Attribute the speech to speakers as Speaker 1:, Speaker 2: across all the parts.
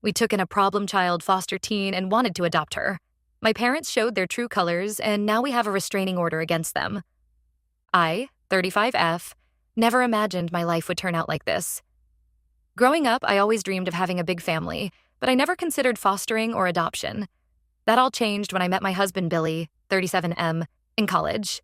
Speaker 1: We took in a problem child foster teen and wanted to adopt her. My parents showed their true colors, and now we have a restraining order against them. I, 35F, never imagined my life would turn out like this. Growing up, I always dreamed of having a big family, but I never considered fostering or adoption. That all changed when I met my husband, Billy, 37M, in college.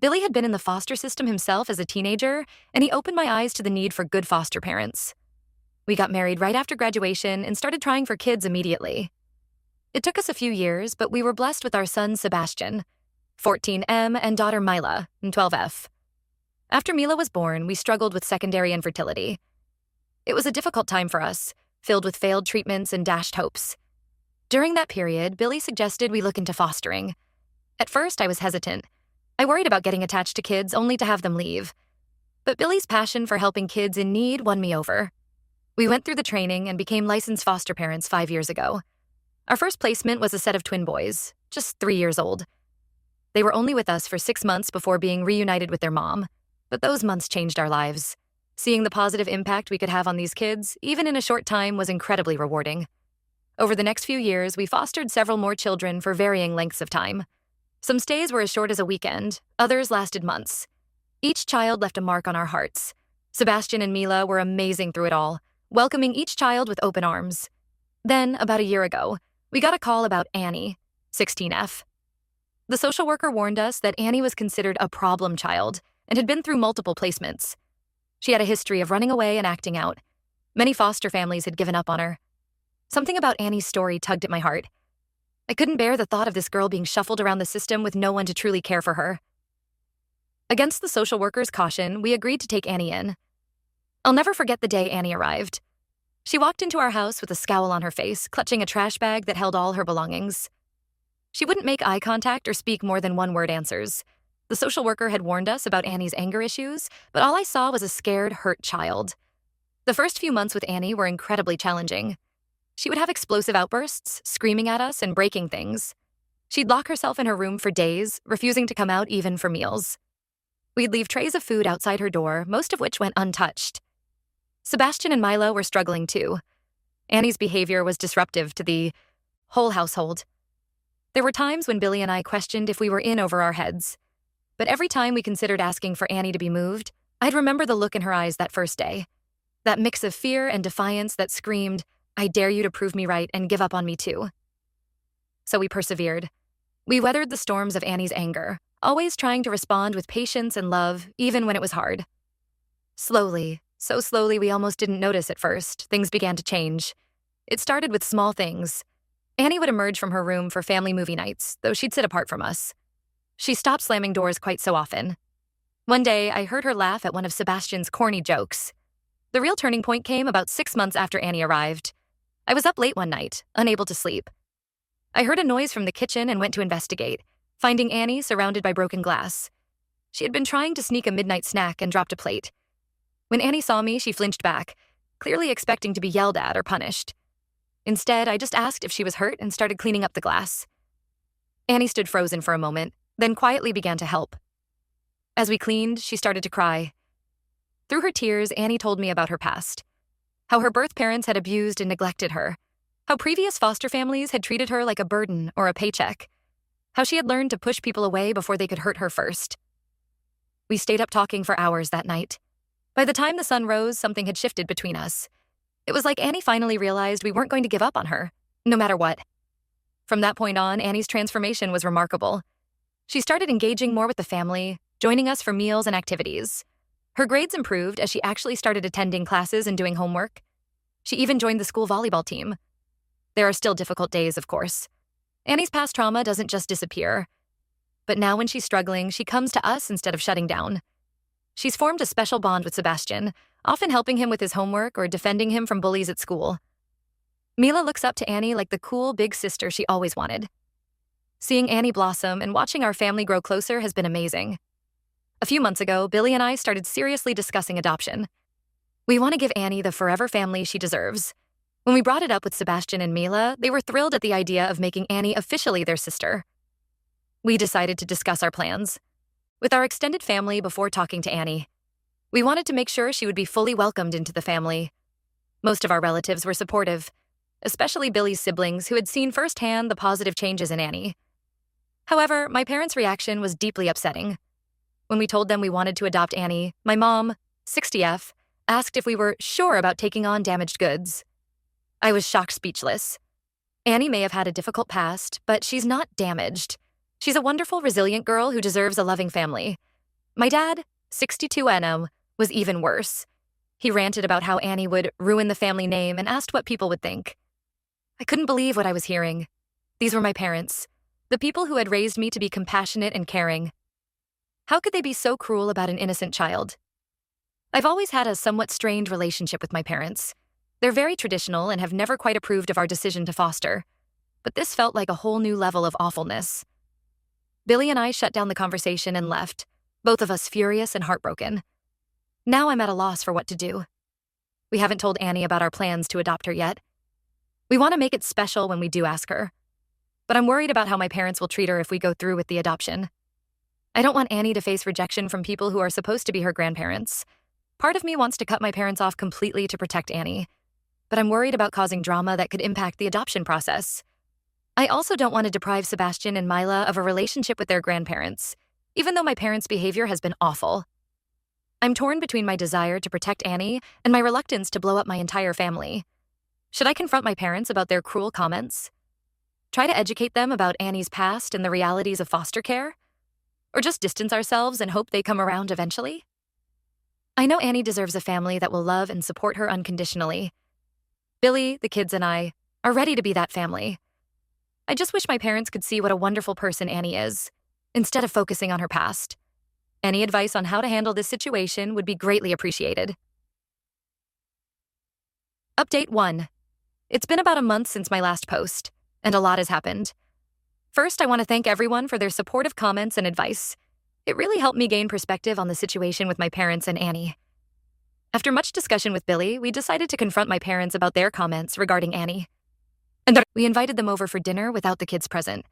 Speaker 1: Billy had been in the foster system himself as a teenager, and he opened my eyes to the need for good foster parents. We got married right after graduation and started trying for kids immediately. It took us a few years, but we were blessed with our son, Sebastian, 14M, and daughter, Mila, 12F. After Mila was born, we struggled with secondary infertility. It was a difficult time for us, filled with failed treatments and dashed hopes. During that period, Billy suggested we look into fostering. At first, I was hesitant. I worried about getting attached to kids only to have them leave. But Billy's passion for helping kids in need won me over. We went through the training and became licensed foster parents 5 years ago. Our first placement was a set of twin boys, just 3 years old. They were only with us for 6 months before being reunited with their mom, but those months changed our lives. Seeing the positive impact we could have on these kids, even in a short time, was incredibly rewarding. Over the next few years, we fostered several more children for varying lengths of time. Some stays were as short as a weekend, others lasted months. Each child left a mark on our hearts. Sebastian and Mila were amazing through it all, welcoming each child with open arms. Then, about a year ago, we got a call about Annie, 16F. The social worker warned us that Annie was considered a problem child and had been through multiple placements. She had a history of running away and acting out. Many foster families had given up on her. Something about Annie's story tugged at my heart. I couldn't bear the thought of this girl being shuffled around the system with no one to truly care for her. Against the social worker's caution, we agreed to take Annie in. I'll never forget the day Annie arrived. She walked into our house with a scowl on her face, clutching a trash bag that held all her belongings. She wouldn't make eye contact or speak more than one-word answers. The social worker had warned us about Annie's anger issues, but all I saw was a scared, hurt child. The first few months with Annie were incredibly challenging. She would have explosive outbursts, screaming at us and breaking things. She'd lock herself in her room for days, refusing to come out even for meals. We'd leave trays of food outside her door, most of which went untouched. Sebastian and Milo were struggling too. Annie's behavior was disruptive to the whole household. There were times when Billy and I questioned if we were in over our heads. But every time we considered asking for Annie to be moved, I'd remember the look in her eyes that first day. That mix of fear and defiance that screamed, "I dare you to prove me right and give up on me too." So we persevered. We weathered the storms of Annie's anger, always trying to respond with patience and love, even when it was hard. Slowly, so slowly we almost didn't notice at first, things began to change. It started with small things. Annie would emerge from her room for family movie nights, though she'd sit apart from us. She stopped slamming doors quite so often. One day, I heard her laugh at one of Sebastian's corny jokes. The real turning point came about 6 months after Annie arrived. I was up late one night, unable to sleep. I heard a noise from the kitchen and went to investigate, finding Annie surrounded by broken glass. She had been trying to sneak a midnight snack and dropped a plate. When Annie saw me, she flinched back, clearly expecting to be yelled at or punished. Instead, I just asked if she was hurt and started cleaning up the glass. Annie stood frozen for a moment, then quietly began to help. As we cleaned, she started to cry. Through her tears, Annie told me about her past. How her birth parents had abused and neglected her. How previous foster families had treated her like a burden or a paycheck. How she had learned to push people away before they could hurt her first. We stayed up talking for hours that night. By the time the sun rose, something had shifted between us. It was like Annie finally realized we weren't going to give up on her, no matter what. From that point on, Annie's transformation was remarkable. She started engaging more with the family, joining us for meals and activities. Her grades improved as she actually started attending classes and doing homework. She even joined the school volleyball team. There are still difficult days, of course. Annie's past trauma doesn't just disappear. But now when she's struggling, she comes to us instead of shutting down. She's formed a special bond with Sebastian, often helping him with his homework or defending him from bullies at school. Mila looks up to Annie like the cool big sister she always wanted. Seeing Annie blossom and watching our family grow closer has been amazing. A few months ago, Billy and I started seriously discussing adoption. We want to give Annie the forever family she deserves. When we brought it up with Sebastian and Mila, they were thrilled at the idea of making Annie officially their sister. We decided to discuss our plans with our extended family before talking to Annie. We wanted to make sure she would be fully welcomed into the family. Most of our relatives were supportive. especially Billy's siblings who had seen firsthand the positive changes in Annie. However, my parents' reaction was deeply upsetting. When we told them we wanted to adopt Annie, my mom, 60F, asked if we were sure about taking on damaged goods. I was shocked speechless. Annie may have had a difficult past, but she's not damaged. She's a wonderful, resilient girl who deserves a loving family. My dad, 62NO, was even worse. He ranted about how Annie would ruin the family name and asked what people would think. I couldn't believe what I was hearing. These were my parents, the people who had raised me to be compassionate and caring. How could they be so cruel about an innocent child? I've always had a somewhat strained relationship with my parents. They're very traditional and have never quite approved of our decision to foster. But this felt like a whole new level of awfulness. Billy and I shut down the conversation and left, both of us furious and heartbroken. Now I'm at a loss for what to do. We haven't told Annie about our plans to adopt her yet. We want to make it special when we do ask her. But I'm worried about how my parents will treat her if we go through with the adoption. I don't want Annie to face rejection from people who are supposed to be her grandparents. Part of me wants to cut my parents off completely to protect Annie, but I'm worried about causing drama that could impact the adoption process. I also don't want to deprive Sebastian and Mila of a relationship with their grandparents, even though my parents' behavior has been awful. I'm torn between my desire to protect Annie and my reluctance to blow up my entire family. Should I confront my parents about their cruel comments? Try to educate them about Annie's past and the realities of foster care? Or just distance ourselves and hope they come around eventually? I know Annie deserves a family that will love and support her unconditionally. Billy, the kids, and I are ready to be that family. I just wish my parents could see what a wonderful person Annie is, instead of focusing on her past. Any advice on how to handle this situation would be greatly appreciated. Update 1. It's been about a month since my last post, and a lot has happened. First, I want to thank everyone for their supportive comments and advice. It really helped me gain perspective on the situation with my parents and Annie. After much discussion with Billy, we decided to confront my parents about their comments regarding Annie. And we invited them over for dinner without the kids present.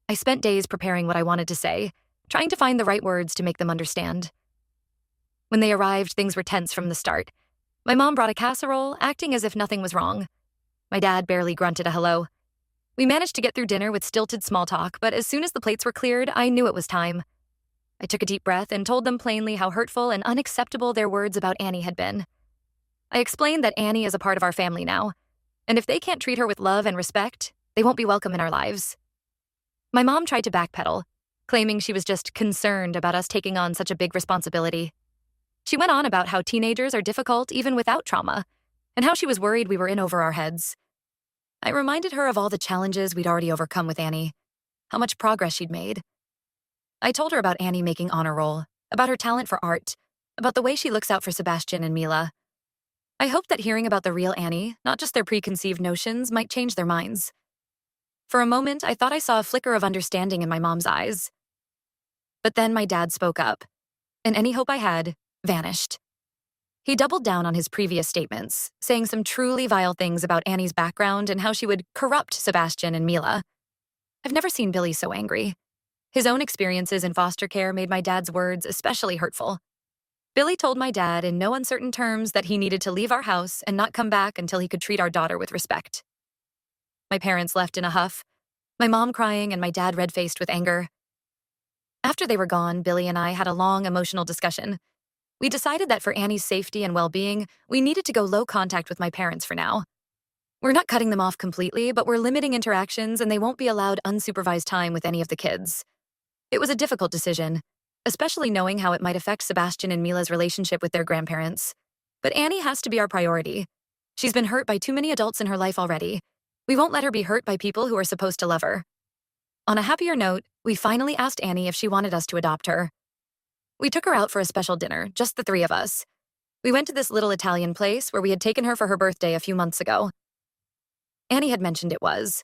Speaker 1: I spent days preparing what I wanted to say, trying to find the right words to make them understand. When they arrived, things were tense from the start. My mom brought a casserole, acting as if nothing was wrong. My dad barely grunted a hello. We managed to get through dinner with stilted small talk, but as soon as the plates were cleared, I knew it was time. I took a deep breath and told them plainly how hurtful and unacceptable their words about Annie had been. I explained that Annie is a part of our family now, and if they can't treat her with love and respect, they won't be welcome in our lives. My mom tried to backpedal, claiming she was just concerned about us taking on such a big responsibility. She went on about how teenagers are difficult even without trauma, and how she was worried we were in over our heads. I reminded her of all the challenges we'd already overcome with Annie, how much progress she'd made. I told her about Annie making honor roll, about her talent for art, about the way she looks out for Sebastian and Mila. I hoped that hearing about the real Annie, not just their preconceived notions, might change their minds. For a moment, I thought I saw a flicker of understanding in my mom's eyes. But then my dad spoke up, and any hope I had vanished. He doubled down on his previous statements, saying some truly vile things about Annie's background and how she would corrupt Sebastian and Mila. I've never seen Billy so angry. His own experiences in foster care made my dad's words especially hurtful. Billy told my dad in no uncertain terms that he needed to leave our house and not come back until he could treat our daughter with respect. My parents left in a huff, my mom crying and my dad red-faced with anger. After they were gone, Billy and I had a long emotional discussion. We decided that for Annie's safety and well-being, we needed to go low contact with my parents for now. We're not cutting them off completely, but we're limiting interactions and they won't be allowed unsupervised time with any of the kids. It was a difficult decision, especially knowing how it might affect Sebastian and Mila's relationship with their grandparents. But Annie has to be our priority. She's been hurt by too many adults in her life already. We won't let her be hurt by people who are supposed to love her. On a happier note, we finally asked Annie if she wanted us to adopt her. We took her out for a special dinner, just the three of us. We went to this little Italian place where we had taken her for her birthday a few months ago. Annie had mentioned it was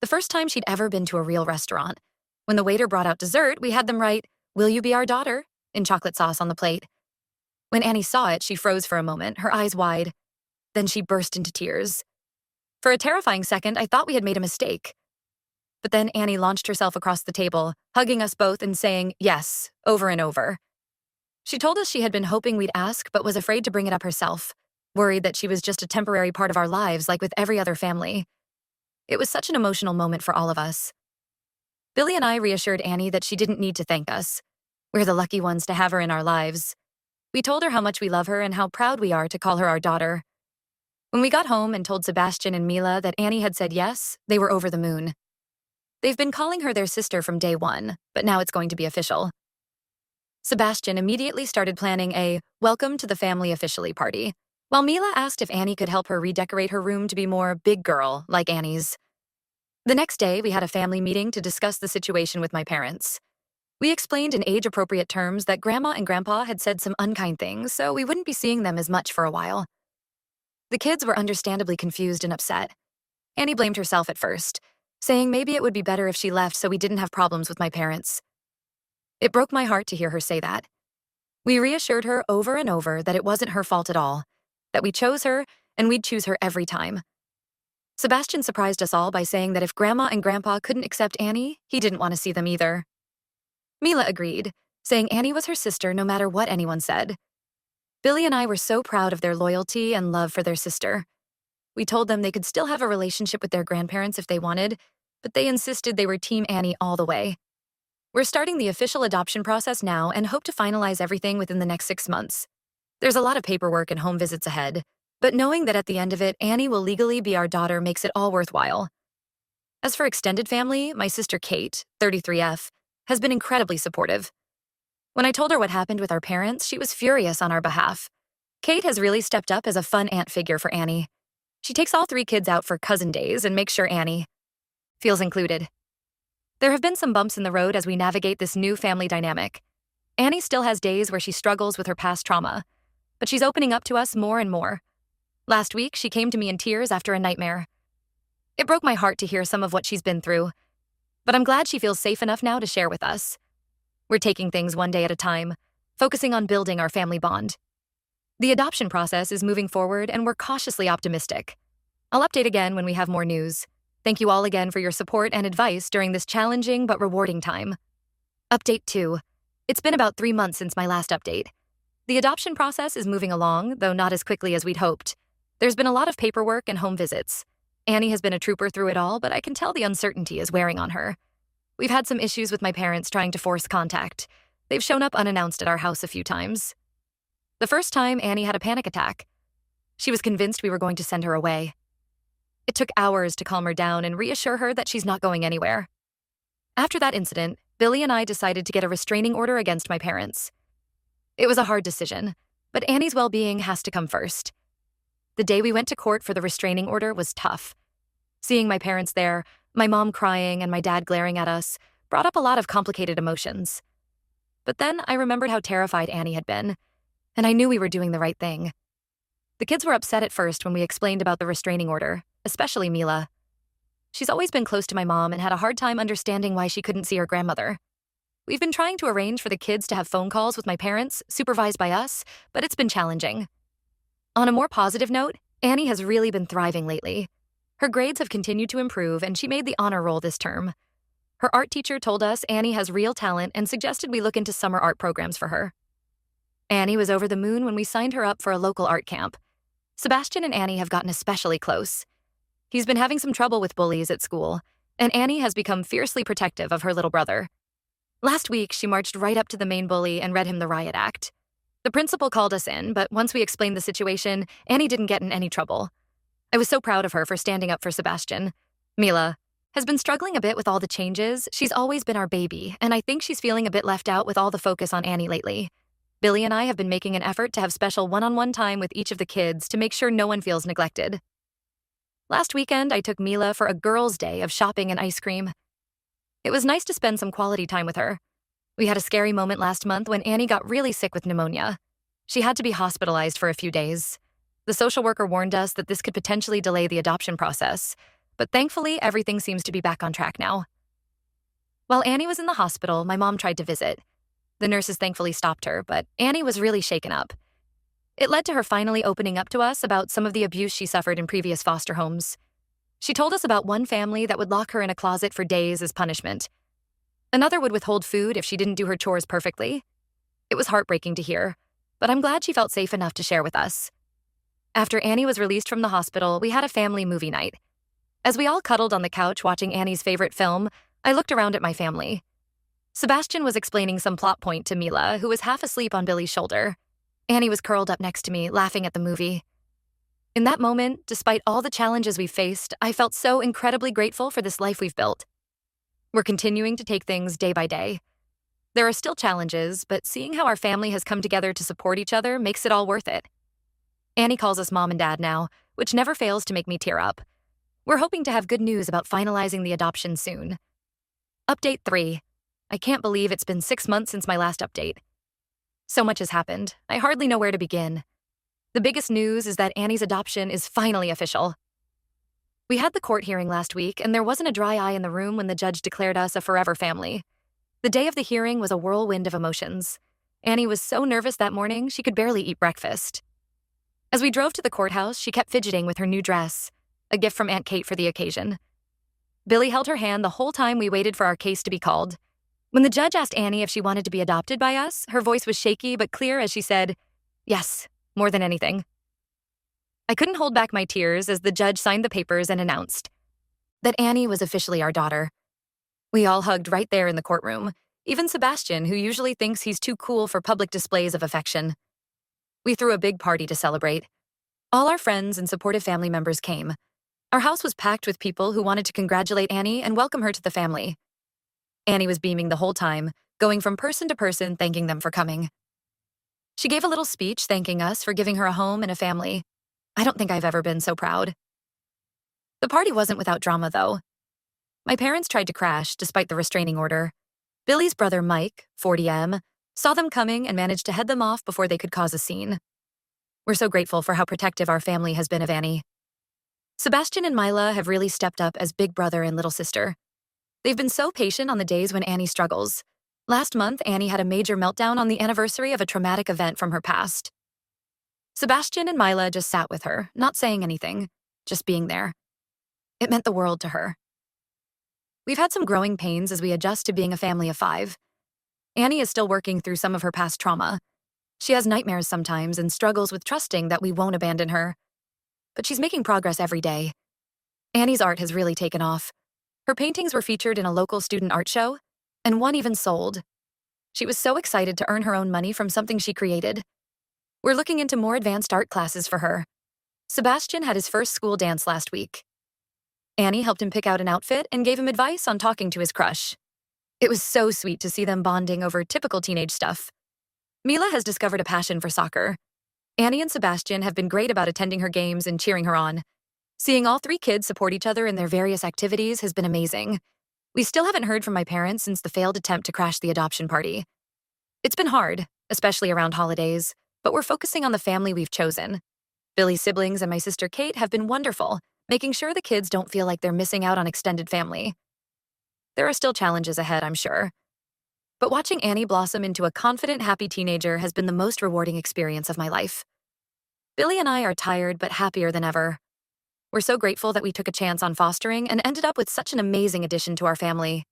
Speaker 1: the first time she'd ever been to a real restaurant. When the waiter brought out dessert, we had them write, "Will you be our daughter?" in chocolate sauce on the plate. When Annie saw it, she froze for a moment, her eyes wide. Then she burst into tears. For a terrifying second, I thought we had made a mistake. But then Annie launched herself across the table, hugging us both and saying, "Yes," over and over. She told us she had been hoping we'd ask, but was afraid to bring it up herself, worried that she was just a temporary part of our lives like with every other family. It was such an emotional moment for all of us. Billy and I reassured Annie that she didn't need to thank us. We're the lucky ones to have her in our lives. We told her how much we love her and how proud we are to call her our daughter. When we got home and told Sebastian and Mila that Annie had said yes, they were over the moon. They've been calling her their sister from day one, but now it's going to be official. Sebastian immediately started planning a welcome to the family officially party, while Mila asked if Annie could help her redecorate her room to be more big girl like Annie's. The next day, we had a family meeting to discuss the situation with my parents. We explained in age-appropriate terms that Grandma and Grandpa had said some unkind things, so we wouldn't be seeing them as much for a while. The kids were understandably confused and upset. Annie blamed herself at first, saying maybe it would be better if she left so we didn't have problems with my parents. It broke my heart to hear her say that. We reassured her over and over that it wasn't her fault at all, that we chose her and we'd choose her every time. Sebastian surprised us all by saying that if Grandma and Grandpa couldn't accept Annie, he didn't want to see them either. Mila agreed, saying Annie was her sister no matter what anyone said. Billy and I were so proud of their loyalty and love for their sister. We told them they could still have a relationship with their grandparents if they wanted, but they insisted they were Team Annie all the way. We're starting the official adoption process now and hope to finalize everything within the next 6 months. There's a lot of paperwork and home visits ahead, but knowing that at the end of it, Annie will legally be our daughter makes it all worthwhile. As for extended family, my sister Kate, 33F, has been incredibly supportive. When I told her what happened with our parents, she was furious on our behalf. Kate has really stepped up as a fun aunt figure for Annie. She takes all 3 kids out for cousin days and makes sure Annie feels included. There have been some bumps in the road as we navigate this new family dynamic. Annie still has days where she struggles with her past trauma, but she's opening up to us more and more. Last week, she came to me in tears after a nightmare. It broke my heart to hear some of what she's been through, but I'm glad she feels safe enough now to share with us. We're taking things one day at a time, focusing on building our family bond. The adoption process is moving forward and we're cautiously optimistic. I'll update again when we have more news. Thank you all again for your support and advice during this challenging but rewarding time. Update 2. It's been about 3 months since my last update. The adoption process is moving along, though not as quickly as we'd hoped. There's been a lot of paperwork and home visits. Annie has been a trooper through it all, but I can tell the uncertainty is wearing on her. We've had some issues with my parents trying to force contact. They've shown up unannounced at our house a few times. The first time, Annie had a panic attack. She was convinced we were going to send her away. It took hours to calm her down and reassure her that she's not going anywhere. After that incident, Billy and I decided to get a restraining order against my parents. It was a hard decision, but Annie's well-being has to come first. The day we went to court for the restraining order was tough. Seeing my parents there, my mom crying and my dad glaring at us, brought up a lot of complicated emotions. But then I remembered how terrified Annie had been, and I knew we were doing the right thing. The kids were upset at first when we explained about the restraining order, especially Mila. She's always been close to my mom and had a hard time understanding why she couldn't see her grandmother. We've been trying to arrange for the kids to have phone calls with my parents, supervised by us, but it's been challenging. On a more positive note, Annie has really been thriving lately. Her grades have continued to improve, and she made the honor roll this term. Her art teacher told us Annie has real talent and suggested we look into summer art programs for her. Annie was over the moon when we signed her up for a local art camp. Sebastian and Annie have gotten especially close. He's been having some trouble with bullies at school, and Annie has become fiercely protective of her little brother. Last week, she marched right up to the main bully and read him the riot act. The principal called us in, but once we explained the situation, Annie didn't get in any trouble. I was so proud of her for standing up for Sebastian. Mila has been struggling a bit with all the changes. She's always been our baby, and I think she's feeling a bit left out with all the focus on Annie lately. Billy and I have been making an effort to have special one-on-one time with each of the kids to make sure no one feels neglected. Last weekend, I took Mila for a girls' day of shopping and ice cream. It was nice to spend some quality time with her. We had a scary moment last month when Annie got really sick with pneumonia. She had to be hospitalized for a few days. The social worker warned us that this could potentially delay the adoption process, but thankfully, everything seems to be back on track now. While Annie was in the hospital, my mom tried to visit. The nurses thankfully stopped her, but Annie was really shaken up. It led to her finally opening up to us about some of the abuse she suffered in previous foster homes. She told us about one family that would lock her in a closet for days as punishment. Another would withhold food if she didn't do her chores perfectly. It was heartbreaking to hear, but I'm glad she felt safe enough to share with us. After Annie was released from the hospital, we had a family movie night. As we all cuddled on the couch watching Annie's favorite film, I looked around at my family. Sebastian was explaining some plot point to Mila, who was half asleep on Billy's shoulder. Annie was curled up next to me, laughing at the movie. In that moment, despite all the challenges we've faced, I felt so incredibly grateful for this life we've built. We're continuing to take things day by day. There are still challenges, but seeing how our family has come together to support each other makes it all worth it. Annie calls us mom and dad now, which never fails to make me tear up. We're hoping to have good news about finalizing the adoption soon. Update 3. I can't believe it's been 6 months since my last update. So much has happened, I hardly know where to begin. The biggest news is that Annie's adoption is finally official. We had the court hearing last week, and there wasn't a dry eye in the room when the judge declared us a forever family. The day of the hearing was a whirlwind of emotions. Annie was so nervous that morning she could barely eat breakfast. As we drove to the courthouse, she kept fidgeting with her new dress, a gift from Aunt Kate for the occasion. Billy held her hand the whole time we waited for our case to be called. When the judge asked Annie if she wanted to be adopted by us, her voice was shaky but clear as she said, "Yes, more than anything." I couldn't hold back my tears as the judge signed the papers and announced that Annie was officially our daughter. We all hugged right there in the courtroom, even Sebastian, who usually thinks he's too cool for public displays of affection. We threw a big party to celebrate. All our friends and supportive family members came. Our house was packed with people who wanted to congratulate Annie and welcome her to the family. Annie was beaming the whole time, going from person to person thanking them for coming. She gave a little speech thanking us for giving her a home and a family. I don't think I've ever been so proud. The party wasn't without drama, though. My parents tried to crash despite the restraining order. Billy's brother Mike, 40M, saw them coming and managed to head them off before they could cause a scene. We're so grateful for how protective our family has been of Annie. Sebastian and Mila have really stepped up as big brother and little sister. They've been so patient on the days when Annie struggles. Last month, Annie had a major meltdown on the anniversary of a traumatic event from her past. Sebastian and Mila just sat with her, not saying anything, just being there. It meant the world to her. We've had some growing pains as we adjust to being a family of 5. Annie is still working through some of her past trauma. She has nightmares sometimes and struggles with trusting that we won't abandon her. But she's making progress every day. Annie's art has really taken off. Her paintings were featured in a local student art show, and one even sold. She was so excited to earn her own money from something she created. We're looking into more advanced art classes for her. Sebastian had his first school dance last week. Annie helped him pick out an outfit and gave him advice on talking to his crush. It was so sweet to see them bonding over typical teenage stuff. Mila has discovered a passion for soccer. Annie and Sebastian have been great about attending her games and cheering her on. Seeing all 3 kids support each other in their various activities has been amazing. We still haven't heard from my parents since the failed attempt to crash the adoption party. It's been hard, especially around holidays, but we're focusing on the family we've chosen. Billy's siblings and my sister Kate have been wonderful, making sure the kids don't feel like they're missing out on extended family. There are still challenges ahead, I'm sure. But watching Annie blossom into a confident, happy teenager has been the most rewarding experience of my life. Billy and I are tired but happier than ever. We're so grateful that we took a chance on fostering and ended up with such an amazing addition to our family.